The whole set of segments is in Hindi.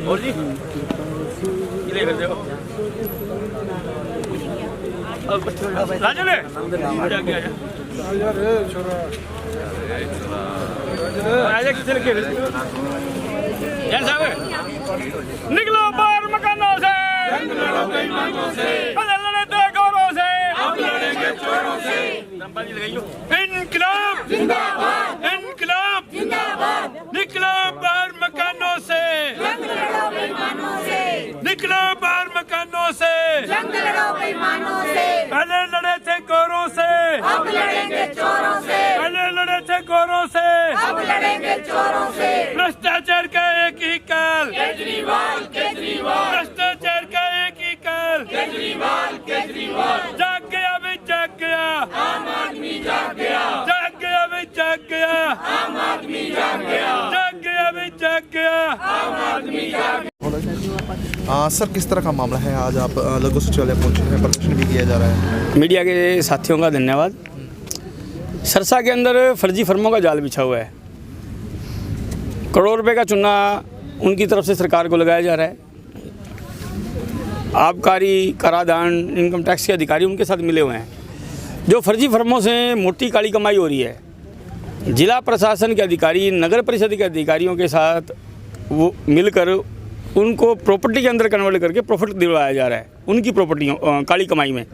बोल जी ले कर देखो राजन है आजा यार छोरा आजा किसे लगे यार साहब निकलो बाहर मकानों से लड़े थे गौरों से अब लड़ेंगे चोरों से इनकलाब जिंदाबाद इनकलाब जिंदाबाद निकलो बाहर मकानों से निकलो बाहर मकानों से पहले लड़े थे गौरों से अब लड़ेंगे चोरों से पहले लड़े थे गौरों से अब लड़ेंगे चोरों से भ्रष्टाचार का एक ही काल केजरीवाल केजरीवाल भ्रष्टाचार का एक ही काल केजरीवाल केजरीवाल जाग गया भी जाग गया आम आदमी जाग गया जाग गया भी जाग गया आम आदमी जाग गया जाग गया भी जाग गया आम आदमी जाग सर किस तरह का मामला है? आज आप लघु सचिवालय पहुंचे हैं, प्रदर्शन भी किया जा रहा है। मीडिया के साथियों का धन्यवाद। सरसा के अंदर फर्जी फर्मों का जाल बिछा हुआ है। करोड़ रुपए का चूना उनकी तरफ से सरकार को लगाया जा रहा है। आबकारी, कराधान, इनकम टैक्स के अधिकारी उनके साथ मिले हुए हैं। जो फर्जी फर्मों से मोटी काली कमाई हो रही है, जिला प्रशासन के अधिकारी, नगर परिषद के अधिकारियों के साथ वो मिलकर उनको प्रॉपर्टी के अंदर कन्वर्ट करके प्रॉफिट दिलवाया जा रहा है। उनकी प्रॉपर्टियों काली कमाई में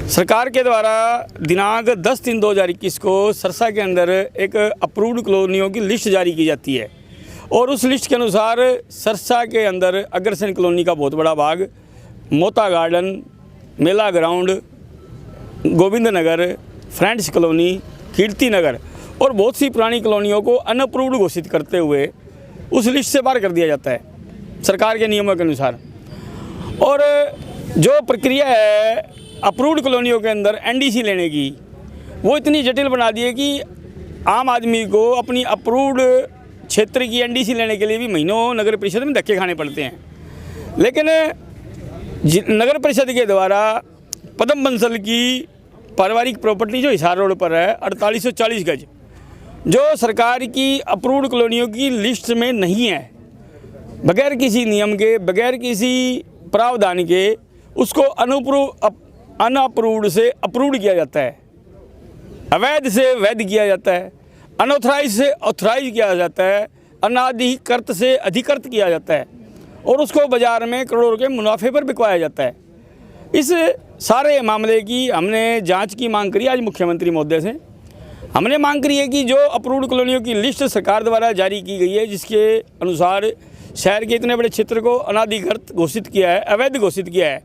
सरकार के द्वारा दिनांक 10/3/2021 को सरसा के अंदर एक अप्रूव्ड कॉलोनियों की लिस्ट जारी की जाती है और उस लिस्ट के अनुसार सरसा के अंदर अग्रसेन कॉलोनी का बहुत बड़ा भाग, मोता गार्डन, मेला ground, Govind Nagar, friends colony, Kirti Nagar और बहुत सी पुरानी कॉलोनियों को अनअप्रूव्ड घोषित करते हुए उस लिस्ट से बाहर कर दिया जाता है सरकार के नियमों के अनुसार। और जो प्रक्रिया है अप्रूव्ड कॉलोनियों के अंदर एनडीसी लेने की, वो इतनी जटिल बना दी है कि आम आदमी को अपनी अप्रूव्ड क्षेत्र की एनडीसी लेने के लिए भी महीनों नगर परिषद में धक्के खाने पड़ते हैं। लेकिन नगर परिषद के द्वारा पदम बंसल की पारिवारिक प्रॉपर्टी जो हिसार रोड पर है 4840 गज, जो सरकार की अप्रूव्ड कॉलोनियों की लिस्ट में नहीं है, बगैर किसी नियम के, बगैर किसी प्रावधान के उसको अनअप्रूव्ड से अप्रूव्ड किया जाता है, अवैध से वैध किया जाता है, अनऑथराइज से ऑथराइज किया जाता है, अनाधिकृत से अधिकृत किया जाता है और उसको बाज़ार में करोड़ों के मुनाफे पर बिकवाया जाता है। इस सारे मामले की हमने जांच की मांग करी आज मुख्यमंत्री महोदय से। हमने मांग करी है कि जो अप्रूव्ड कॉलोनियों की लिस्ट सरकार द्वारा जारी की गई है, जिसके अनुसार शहर के इतने बड़े क्षेत्र को अनाधिकृत घोषित किया है, अवैध घोषित किया है,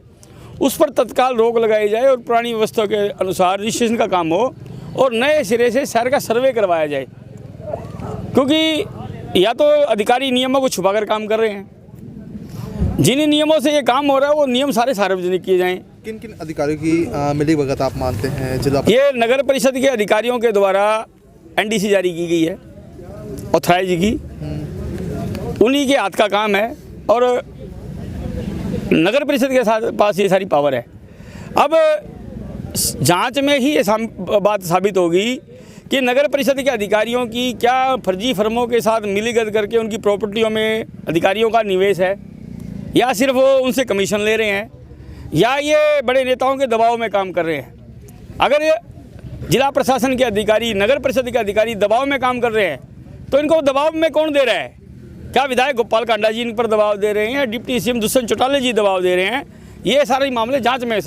उस पर तत्काल रोक लगाई जाए और पुरानी व्यवस्था के अनुसार रजिस्ट्रेशन का काम हो और नए सिरे से शहर का सर्वे करवाया जाए। क्योंकि या तो अधिकारी नियमों को छुपाकर काम कर रहे हैं, जिन नियमों से ये काम हो रहा है वो नियम सारे सार्वजनिक किए जाएं। किन किन अधिकारियों की मिलीभगत आप मानते हैं? जिला ये नगर परिषद के अधिकारियों के द्वारा एनडीसी जारी की गई है, ऑथराइज की, उन्हीं के हाथ का काम है और नगर परिषद के साथ पास ये सारी पावर है। अब जांच में ही ये बात साबित होगी कि नगर परिषद के अधिकारियों की क्या फर्जी फर्मों के साथ मिलीभगत करके उनकी प्रॉपर्टियों में अधिकारियों का निवेश है, या सिर्फ वो उनसे कमीशन ले रहे हैं, या ये बड़े नेताओं के दबाव में काम कर रहे हैं। अगर ये जिला प्रशासन के अधिकारी, नगर परिषद के अधिकारी दबाव में काम कर रहे हैं तो इनको दबाव में कौन दे रहा है? क्या विधायक गोपाल कांडा जी इन पर दबाव दे रहे हैं, डिप्टी सीएम दुष्यंत चौटाला जी दबाव दे रहे हैं? ये सारे मामले जांच में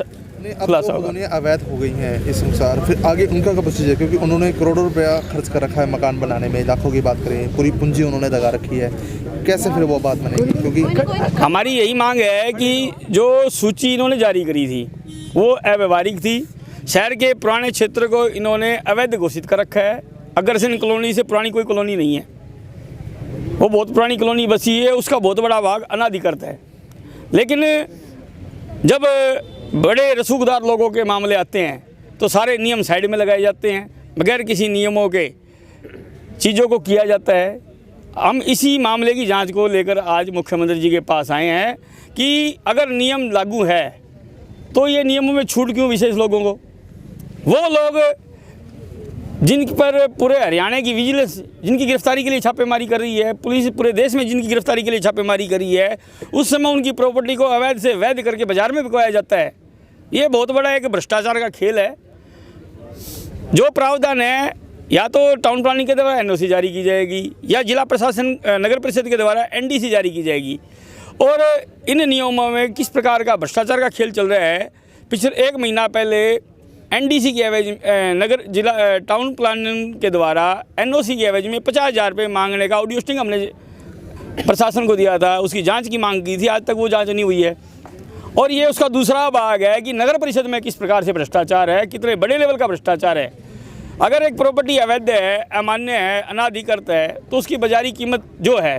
खुलासा होगा। अवैध हो गई हैं इस अनुसार, फिर आगे उनका क्या प्रोसीजर? क्योंकि उन्होंने करोड़ों रुपया खर्च कर रखा है मकान बनाने में, लाखों की बात करें, पूरी पूंजी उन्होंने लगा रखी है, कैसे फिर वो बात बनेगी? क्योंकि हमारी यही मांग है कि जो सूची इन्होंने जारी करी थी वो अव्यवहारिक थी। शहर के पुराने क्षेत्र को इन्होंने अवैध घोषित कर रखा है। अग्रसेन कॉलोनी से पुरानी कोई कॉलोनी नहीं है, वो बहुत पुरानी कॉलोनी बसी है, उसका बहुत बड़ा भाग अनाधिकृत है। लेकिन जब बड़े रसूखदार लोगों के मामले आते हैं तो सारे नियम साइड में लगाए जाते हैं, बगैर किसी नियमों के चीज़ों को किया जाता है। हम इसी मामले की जांच को लेकर आज मुख्यमंत्री जी के पास आए हैं कि अगर नियम लागू है तो ये नियमों में छूट क्यों विशेष लोगों को? वो लोग जिन पर पूरे हरियाणा की विजिलेंस जिनकी गिरफ्तारी के लिए छापेमारी कर रही है, पुलिस पूरे देश में जिनकी गिरफ्तारी के लिए छापेमारी कर रही है, उस समय उनकी प्रॉपर्टी को अवैध से वैध करके बाजार में बिकवाया जाता है। ये बहुत बड़ा एक भ्रष्टाचार का खेल है। जो प्रावधान है या तो टाउन प्लानिंग के द्वारा एनओसी जारी की जाएगी या जिला प्रशासन नगर परिषद के द्वारा एनडीसी जारी की जाएगी। और इन नियमों में किस प्रकार का भ्रष्टाचार का खेल चल रहा है, पिछले 1 महीना पहले एनडीसी के एवज नगर जिला टाउन प्लानिंग के द्वारा एनओसी के एवज में 50,000 रुपये मांगने का ऑडियो स्टिंग हमने प्रशासन को दिया था, उसकी जांच की मांग की थी, आज तक वो जांच नहीं हुई है। और ये उसका दूसरा भाग है कि नगर परिषद में किस प्रकार से भ्रष्टाचार है, कितने बड़े लेवल का भ्रष्टाचार है। अगर एक प्रॉपर्टी अवैध है, अमान्य है, अनाधिकृत है, तो उसकी बाजारी कीमत जो है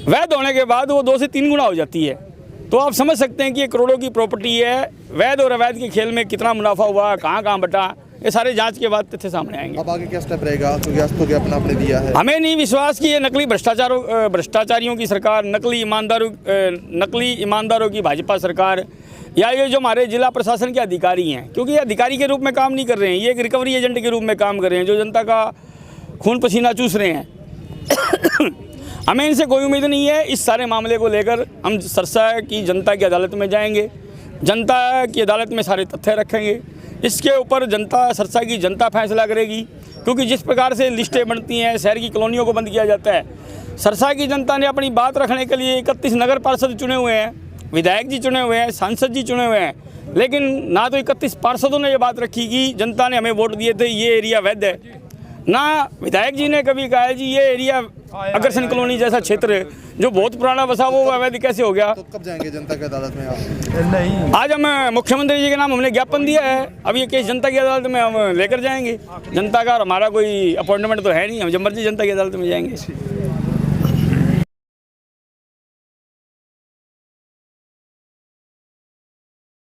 वैध होने के बाद वो 2 से 3 गुना हो जाती है। तो आप समझ सकते हैं कि ये करोड़ों की प्रॉपर्टी है, वैध और अवैध के खेल में कितना मुनाफा हुआ, कहाँ बटा, ये सारे जांच के बाद तथ्य सामने आएंगे। अब आगे क्या स्टेप रहेगा, क्योंकि आज तो क्या अपना आपने दिया है। हमें नहीं विश्वास कि ये नकली भ्रष्टाचारियों की सरकार, नकली ईमानदारों की भाजपा सरकार या ये जो हमारे जिला प्रशासन के अधिकारी हैं, क्योंकि ये अधिकारी के रूप में काम नहीं कर रहे हैं, ये एक रिकवरी एजेंट के रूप में काम कर रहे हैं, जो जनता का खून पसीना चूस रहे हैं। हमें इनसे कोई उम्मीद नहीं है। इस सारे मामले को लेकर हम सरसा की जनता की अदालत में जाएंगे, जनता की अदालत में सारे तथ्य रखेंगे। इसके ऊपर सरसा की जनता फैसला करेगी, क्योंकि जिस प्रकार से लिस्टें बनती हैं, शहर की कॉलोनियों को बंद किया जाता है। सरसा की जनता ने अपनी बात रखने के लिए 31 नगर पार्षद चुने हुए हैं, विधायक जी चुने हुए हैं, सांसद जी चुने हुए हैं, लेकिन ना तो 31 पार्षदों ने ये बात रखी कि जनता ने हमें वोट दिए थे, ये एरिया वैध है, ना विधायक जी ने कभी कहा है जी ये एरिया अग्रसेन कॉलोनी जैसा क्षेत्र जो बहुत पुराना बसा वो अवैध कैसे हो गया। तो कब जाएंगे जनता की अदालत में आप? नहीं, आज हम मुख्यमंत्री जी के नाम हमने ज्ञापन दिया है, अब ये केस जनता की अदालत में हम लेकर जाएंगे। जनता का और हमारा कोई अपॉइंटमेंट तो है नहीं, हम जब मर्जी जनता की अदालत में जाएंगे।